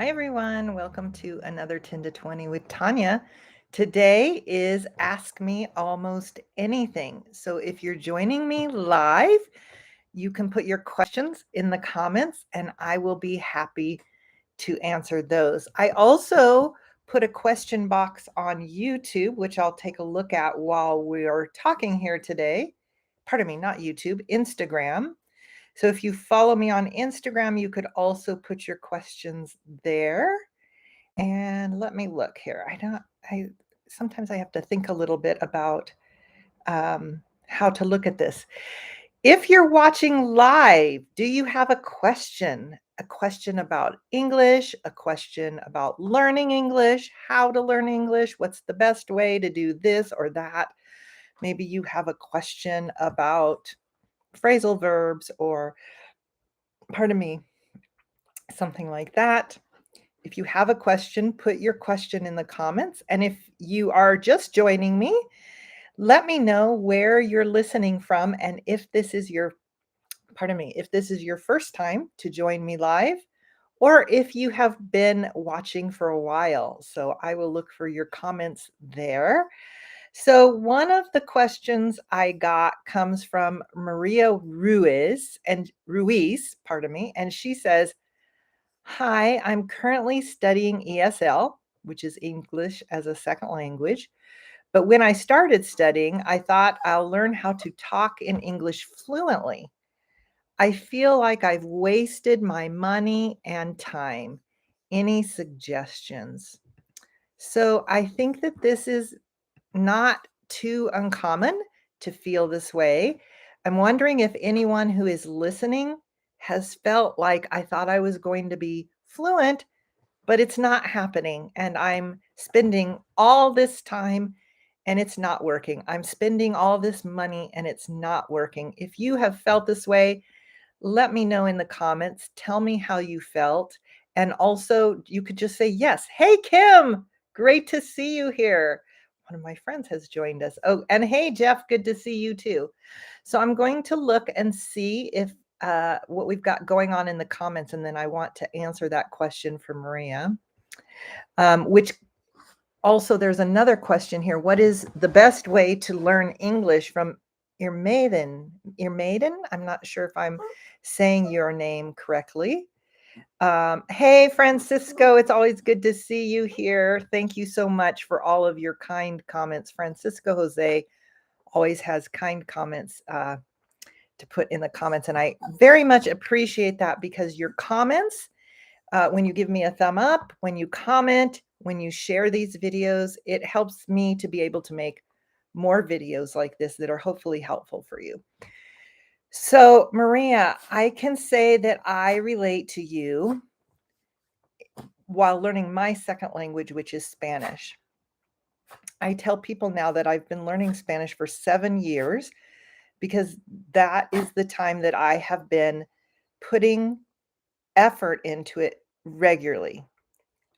Hi, everyone. Welcome to another 10 to 20 with Tanya. Today is Ask Me Almost Anything. So if you're joining me live, you can put your questions in the comments and I will be happy to answer those. I also put a question box on YouTube, which I'll take a look at while we're talking here today. Pardon me, not YouTube, Instagram. So if you follow me on Instagram, you could also put your questions there. And let me look here. I sometimes I have to think a little bit about how to look at this. If you're watching live, do you have a question? A question about English, a question about learning English, how to learn English, what's the best way to do this or that? Maybe you have a question about phrasal verbs or, pardon me, something like that. If you have a question, put your question in the comments. And if you are just joining me, let me know where you're listening from and if this is your, pardon me, if this is your first time to join me live or if you have been watching for a while. So I will look for your comments there. So one of the questions I got comes from Maria Ruiz, pardon me, and she says, "Hi, I'm currently studying ESL, which is English as a second language. But when I started studying, I thought I'll learn how to talk in English fluently. I feel like I've wasted my money and time. Any suggestions?" So I think that this is not too uncommon to feel this way. I'm wondering if anyone who is listening has felt like I thought I was going to be fluent, but it's not happening. And I'm spending all this time and it's not working. I'm spending all this money and it's not working. If you have felt this way, let me know in the comments. Tell me how you felt. And also, you could just say, yes. Hey, Kim, great to see you here. One of my friends has joined us. Oh, and hey, Jeff, good to see you too. So I'm going to look and see if what we've got going on in the comments, and then I want to answer that question for Maria. Which also, there's another question here. What is the best way to learn English from Irmaiden? Irmaiden? I'm not sure if I'm saying your name correctly. Hey, Francisco, it's always good to see you here. Thank you so much for all of your kind comments. Francisco Jose always has kind comments to put in the comments, and I very much appreciate that because your comments, when you give me a thumb up, when you comment, when you share these videos, it helps me to be able to make more videos like this that are hopefully helpful for you. So, Maria, I can say that I relate to you while learning my second language, which is Spanish. I tell people now that I've been learning Spanish for 7 years because that is the time that I have been putting effort into it regularly.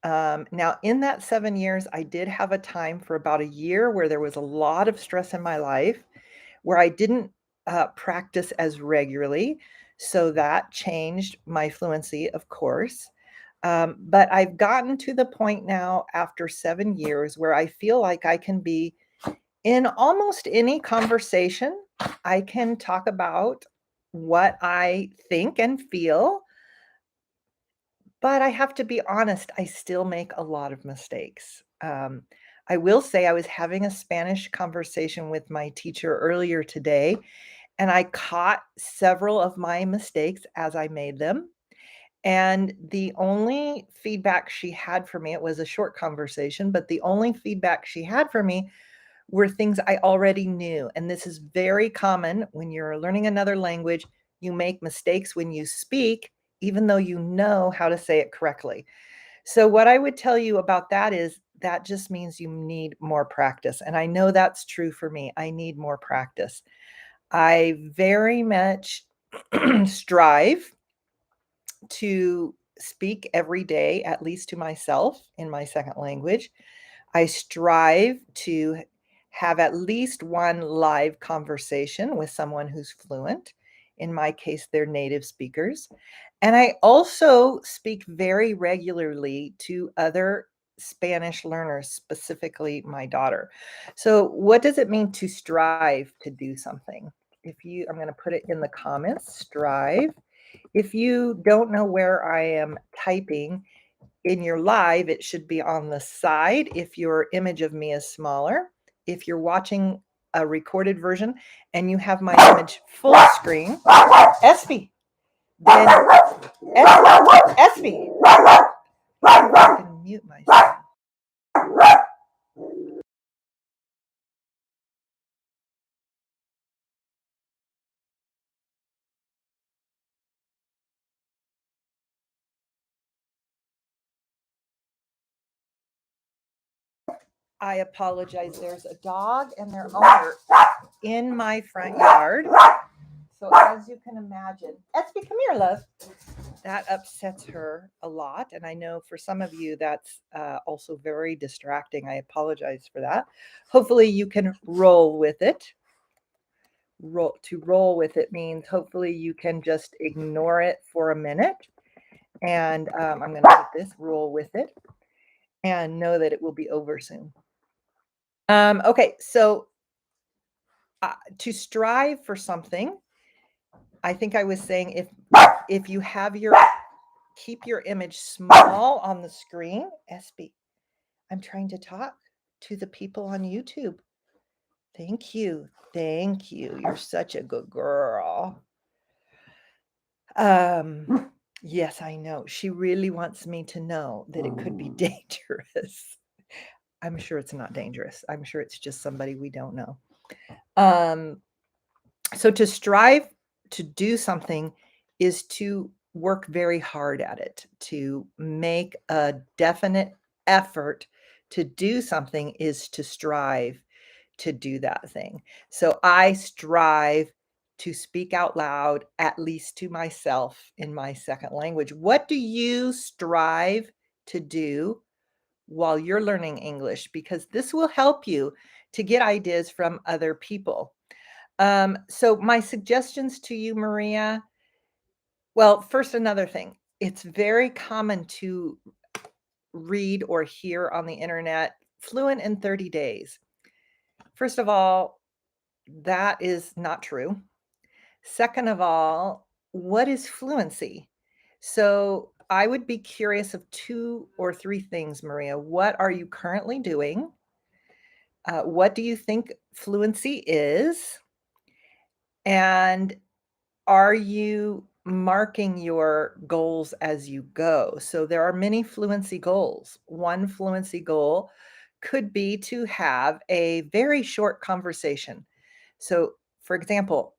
Now, in that 7 years, I did have a time for about a year where there was a lot of stress in my life, where I didn't practice as regularly. So that changed my fluency, of course. But I've gotten to the point now after 7 years where I feel like I can be in almost any conversation. I can talk about what I think and feel, but I have to be honest, I still make a lot of mistakes. I will say I was having a Spanish conversation with my teacher earlier today, and I caught several of my mistakes as I made them. And the only feedback she had for me, it was a short conversation, but the only feedback she had for me were things I already knew. And this is very common when you're learning another language. You make mistakes when you speak, even though you know how to say it correctly. So, what I would tell you about that is that just means you need more practice. And I know that's true for me. I need more practice. I very much strive to speak every day, at least to myself in my second language. I strive to have at least one live conversation with someone who's fluent In my case, they're native speakers. And I also speak very regularly to other Spanish learners, specifically my daughter. So, what does it mean to strive to do something? I'm going to put it in the comments, strive. If you don't know where I am typing in your live, it should be on the side if your image of me is smaller. If you're watching a recorded version and you have my image full screen, Espy, then Espy, I can mute myself. I apologize. There's a dog and their owner in my front yard. So as you can imagine, Espy, come here, love. That upsets her a lot. And I know for some of you, that's also very distracting. I apologize for that. Hopefully you can roll with it. Roll with it means hopefully you can just ignore it for a minute. And I'm going to put this, roll with it, and know that it will be over soon. Okay, so to strive for something, I think I was saying if you have keep your image small on the screen. SB, I'm trying to talk to the people on YouTube. Thank you. Thank you. You're such a good girl. Yes, I know. She really wants me to know that it could be dangerous. I'm sure it's not dangerous. I'm sure it's just somebody we don't know. So to strive to do something is to work very hard at it, to make a definite effort to do something is to strive to do that thing. So I strive to speak out loud, at least to myself in my second language. What do you strive to do while you're learning English? Because this will help you to get ideas from other people. So my suggestions to you, Maria, well, first, another thing. It's very common to read or hear on the internet, fluent in 30 days. First of all, that is not true. Second of all, what is fluency? So I would be curious of 2 or 3 things, Maria. What are you currently doing? What do you think fluency is? And are you marking your goals as you go? So there are many fluency goals. One fluency goal could be to have a very short conversation. So, for example,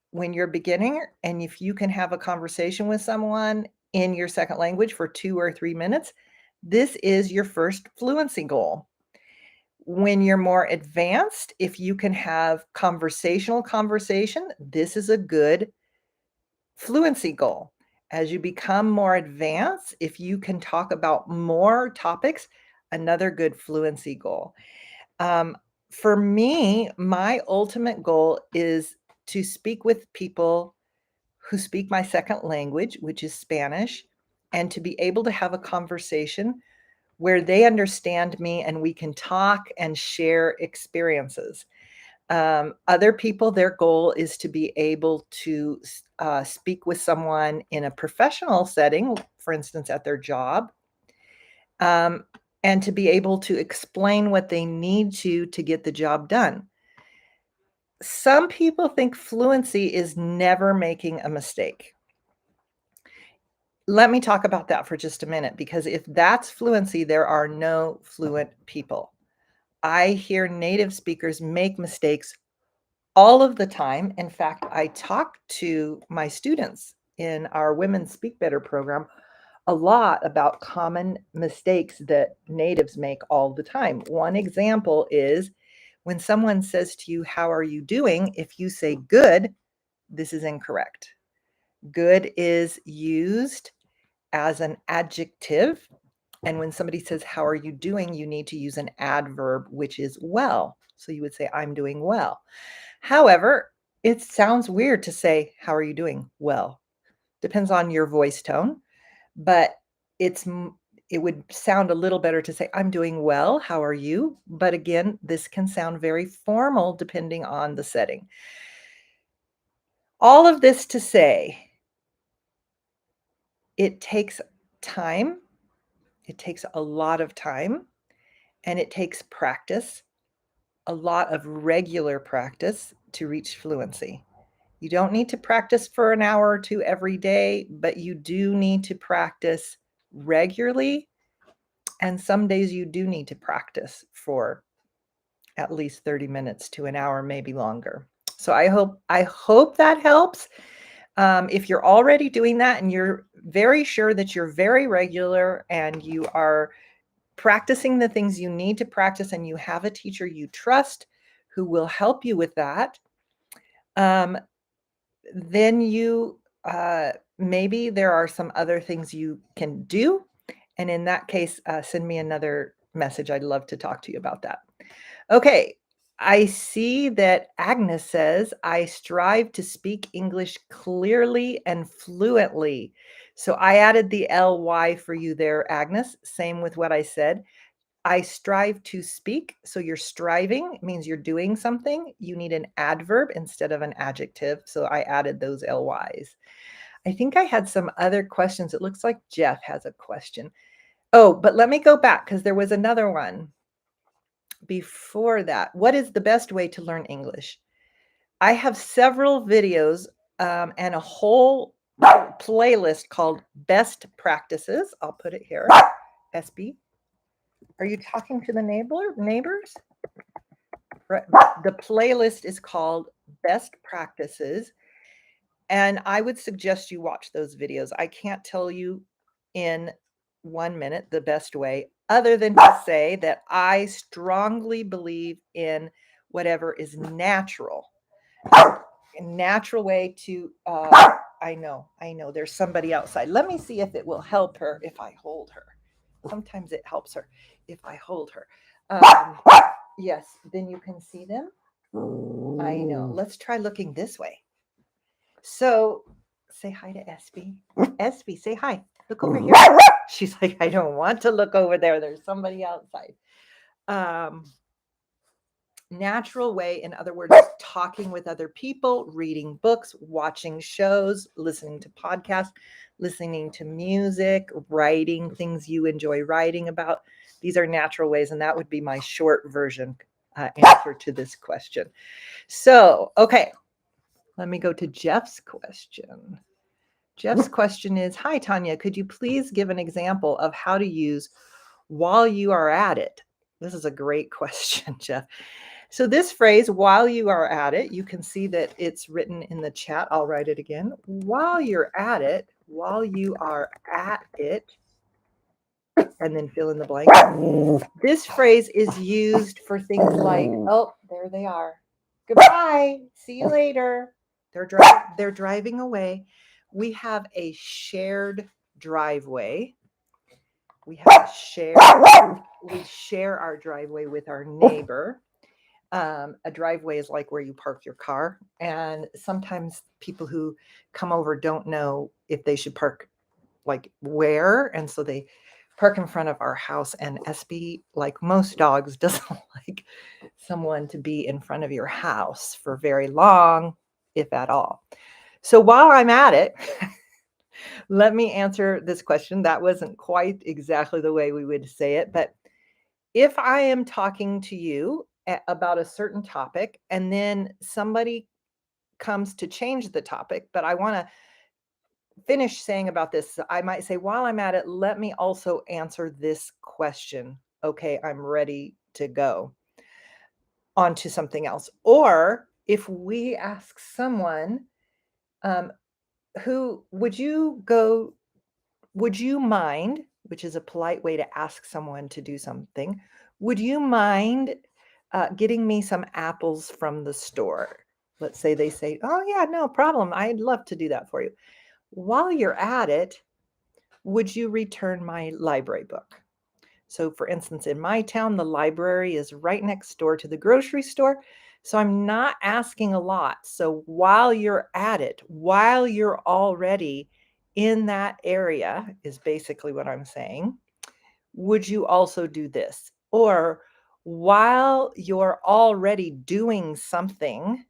when you're beginning and if you can have a conversation with someone in your second language for 2 or 3 minutes, this is your first fluency goal. When you're more advanced, if you can have conversation, this is a good fluency goal. As you become more advanced, if you can talk about more topics, another good fluency goal. For me, my ultimate goal is to speak with people who speak my second language, which is Spanish, and to be able to have a conversation where they understand me and we can talk and share experiences. Other people, their goal is to be able to speak with someone in a professional setting, for instance, at their job, and to be able to explain what they need to get the job done. Some people think fluency is never making a mistake. Let me talk about that for just a minute, because if that's fluency, there are no fluent people. I hear native speakers make mistakes all of the time. In fact, I talk to my students in our Women Speak Better program a lot about common mistakes that natives make all the time. One example is when someone says to you, "How are you doing?" If you say good, this is incorrect. Good is used as an adjective. And when somebody says, "How are you doing?" you need to use an adverb, which is well. So you would say, "I'm doing well." However, It sounds weird to say, "How are you doing?" Well, depends on your voice tone, but it's it would sound a little better to say, "I'm doing well. How are you?" But again, this can sound very formal depending on the setting. All of this to say, it takes time. It takes a lot of time, and it takes practice, a lot of regular practice to reach fluency. You don't need to practice for an hour or two every day, but you do need to practice regularly. And some days you do need to practice for at least 30 minutes to an hour, maybe longer. So I hope that helps. If you're already doing that and you're very sure that you're very regular and you are practicing the things you need to practice and you have a teacher you trust who will help you with that, um, then you maybe there are some other things you can do. And in that case, send me another message. I'd love to talk to you about that. Okay. I see that Agnes says, I strive to speak English clearly and fluently. So I added the ly for you there, Agnes. Same with what I said. I strive to speak. So you're striving, it means you're doing something. You need an adverb instead of an adjective. So I added those lys. I think I had some other questions. It looks like Jeff has a question. Oh, but let me go back because there was another one before that. What is the best way to learn English? I have several videos and a whole playlist called Best Practices. I'll put it here. SB. Are you talking to the neighbors? The playlist is called Best Practices, and I would suggest you watch those videos. I can't tell you in 1 minute the best way, other than to say that I strongly believe in whatever is natural. A natural way to, I know, there's somebody outside. Let me see if it will help her if I hold her. Sometimes it helps her if I hold her. Yes, then you can see them. I know. Let's try looking this way. So say hi to SB. SB, say hi. Look over here. She's like, I don't want to look over there. There's somebody outside. Natural way, in other words, talking with other people, reading books, watching shows, listening to podcasts, listening to music, writing things you enjoy writing about. These are natural ways, and that would be my short version answer to this question. So, okay, let me go to Jeff's question. Jeff's question is, hi, Tanya, could you please give an example of how to use while you are at it? This is a great question, Jeff. So this phrase, while you are at it, you can see that it's written in the chat. I'll write it again. While you're at it, while you are at it, and then fill in the blank. This phrase is used for things like, oh, there they are. Goodbye. See you later. They're driving away. We have a shared driveway. We share our driveway with our neighbor. A driveway is like where you park your car. And sometimes people who come over don't know if they should park like where. And so they park in front of our house. And SB, like most dogs, doesn't like someone to be in front of your house for very long, if at all. So while I'm at it, let me answer this question. That wasn't quite exactly the way we would say it, but if I am talking to you about a certain topic and then somebody comes to change the topic, but I want to finish saying about this, I might say, while I'm at it, let me also answer this question. Okay, I'm ready to go on to something else. Or if we ask someone, who would you mind, which is a polite way to ask someone to do something, would you mind getting me some apples from the store? Let's say they say, oh, yeah, no problem. I'd love to do that for you. While you're at it, would you return my library book? So, for instance, in my town, the library is right next door to the grocery store. So I'm not asking a lot. So while you're at it, while you're already in that area, is basically what I'm saying, would you also do this? Or while you're already doing something,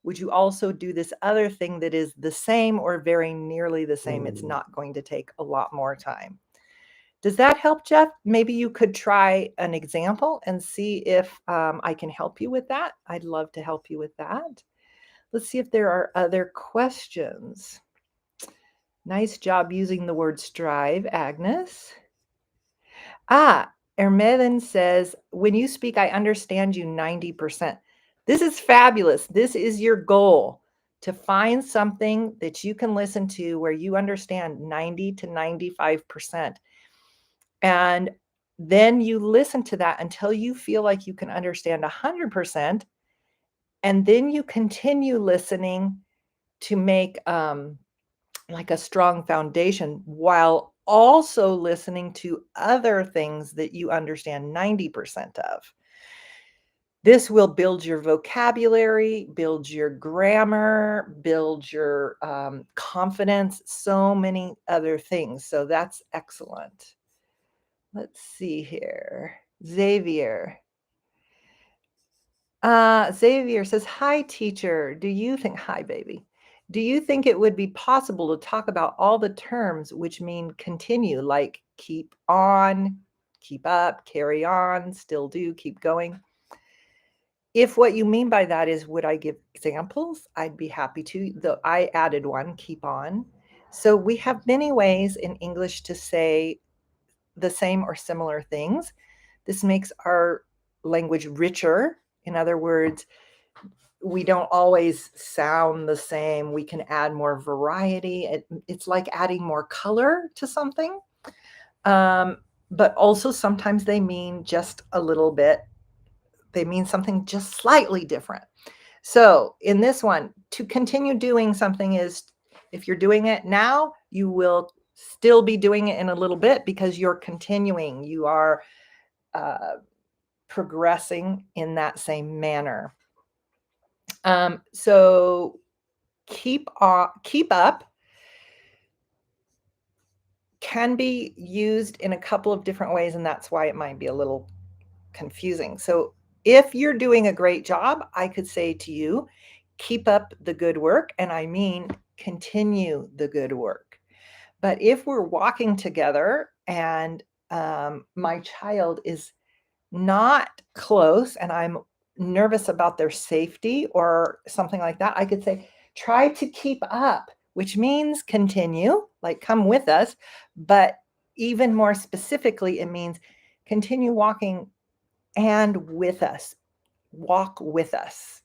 would you also do this other thing that is the same or very nearly the same? It's not going to take a lot more time. Does that help, Jeff? Maybe you could try an example and see if I can help you with that. I'd love to help you with that. Let's see if there are other questions. Nice job using the word strive, Agnes. Ermeden says, when you speak, I understand you 90%. This is fabulous. This is your goal, to find something that you can listen to where you understand 90 to 95%. And then you listen to that until you feel like you can understand 100%. And then you continue listening to make like a strong foundation while also listening to other things that you understand 90% of. This will build your vocabulary, build your grammar, build your confidence, so many other things. So that's excellent. Let's see here. Xavier. Xavier says, hi, teacher. Hi, baby. Do you think it would be possible to talk about all the terms which mean continue, like keep on, keep up, carry on, still do, keep going? If what you mean by that is, would I give examples? I'd be happy to. Though I added one, keep on. So we have many ways in English to say the same or similar things. This makes our language richer. In other words, we don't always sound the same. We can add more variety. It's like adding more color to something. But also sometimes they mean just a little bit. They mean something just slightly different. So in this one, to continue doing something is, if you're doing it now, you will still be doing it in a little bit because you're continuing. You are progressing in that same manner. So keep up can be used in a couple of different ways, and that's why it might be a little confusing. So if you're doing a great job, I could say to you, keep up the good work, and I mean continue the good work. But if we're walking together and my child is not close and I'm nervous about their safety or something like that, I could say, try to keep up, which means continue, like come with us. But even more specifically, it means continue walking and with us, walk with us.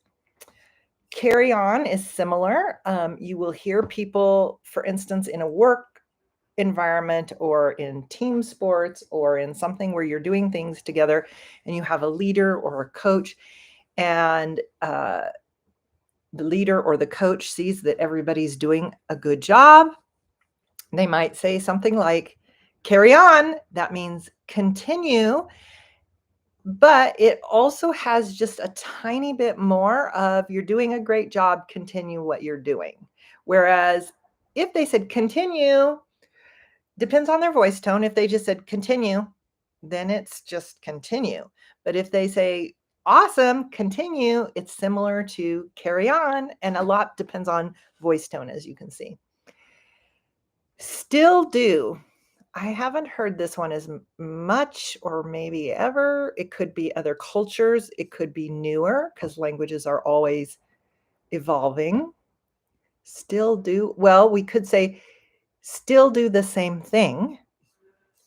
Carry on is similar. You will hear people, for instance, in a work environment or in team sports or in something where you're doing things together and you have a leader or a coach, and the leader or the coach sees that everybody's doing a good job. They might say something like, carry on. That means continue. But it also has just a tiny bit more of, you're doing a great job, continue what you're doing. Whereas if they said continue, depends on their voice tone. If they just said continue, then it's just continue. But if they say awesome, continue, it's similar to carry on. And a lot depends on voice tone, as you can see. Still do. I haven't heard this one as much or maybe ever. It could be other cultures. It could be newer because languages are always evolving. Still do. Well, we could say still do the same thing,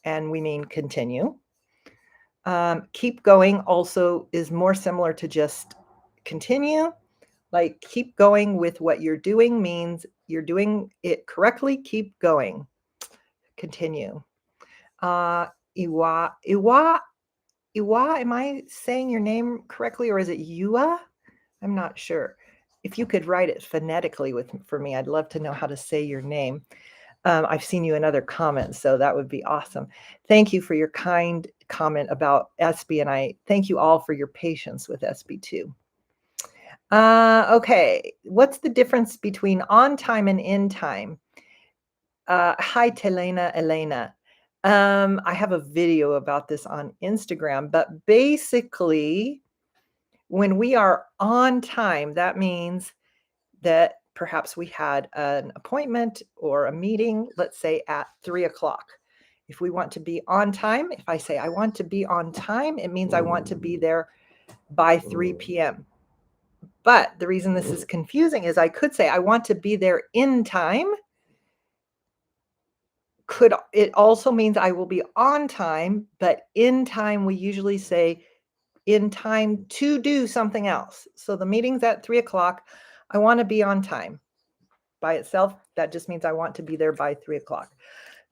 and we mean continue. Keep going also is more similar to just continue. Like keep going with what you're doing means you're doing it correctly. Keep going. Continue. Iwa, Iwa, Iwa, am I saying your name correctly or is it Yua? I'm not sure. If you could write it phonetically for me, I'd love to know how to say your name. I've seen you in other comments, so that would be awesome. Thank you for your kind comment about SB, and I thank you all for your patience with SB2. Okay. What's the difference between on time and in time? Hi, Elena. I have a video about this on Instagram, but basically, when we are on time, that means that perhaps we had an appointment or a meeting, let's say at 3 o'clock. If we want to be on time, if I say I want to be on time, it means I want to be there by 3 p.m. But the reason this is confusing is I could say I want to be there in time. It also means I will be on time, but in time we usually say in time to do something else. So the meeting's at 3 o'clock. I want to be on time. By itself, that just means I want to be there by 3 o'clock.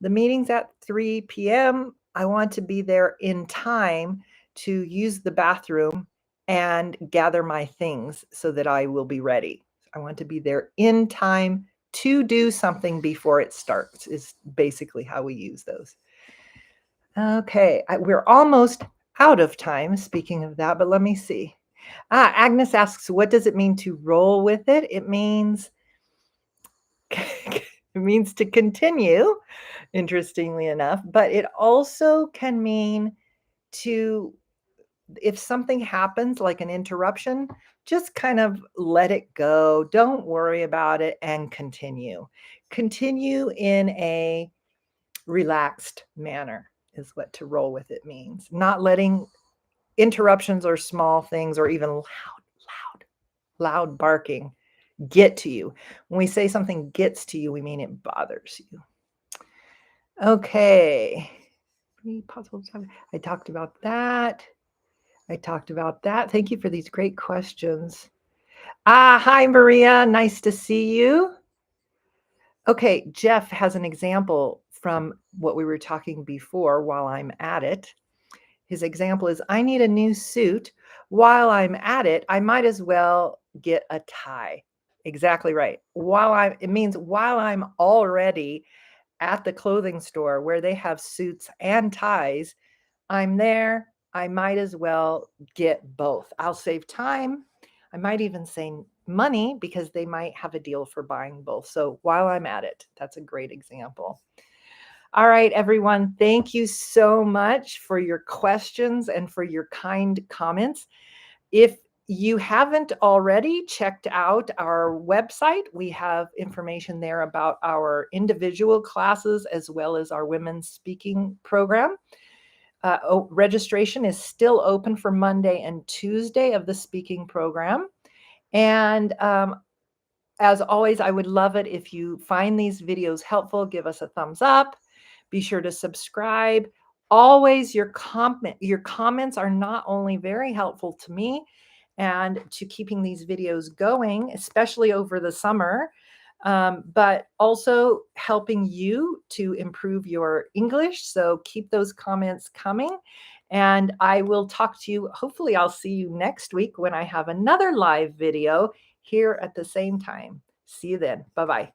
The meeting's at 3 p.m. I want to be there in time to use the bathroom and gather my things so that I will be ready. I want to be there in time to do something before it starts, is basically how we use those. Okay, we're almost out of time, speaking of that, but let me see. Agnes asks, what does it mean to roll with it? It means it means to continue, interestingly enough, but it also can mean to, if something happens like an interruption, just kind of let it go. Don't worry about it and continue. Continue in a relaxed manner is what to roll with it means. Not letting interruptions or small things or even loud barking get to you. When we say something gets to you, we mean it bothers you. Okay. I talked about that. Thank you for these great questions. Hi, Maria. Nice to see you. Okay, Jeff has an example from what we were talking before while I'm at it. His example is, I need a new suit. While I'm at it, I might as well get a tie. Exactly right. It means while I'm already at the clothing store where they have suits and ties, I'm there. I might as well get both. I'll save time. I might even say money because they might have a deal for buying both. So while I'm at it, that's a great example. All right, everyone. Thank you so much for your questions and for your kind comments. If you haven't already checked out our website, we have information there about our individual classes as well as our women's speaking program. Registration is still open for Monday and Tuesday of the speaking program. And as always, I would love it if you find these videos helpful. Give us a thumbs up. Be sure to subscribe. Always your comments are not only very helpful to me and to keeping these videos going, especially over the summer, but also helping you to improve your English. So keep those comments coming. And I will talk to you. Hopefully, I'll see you next week when I have another live video here at the same time. See you then. Bye-bye.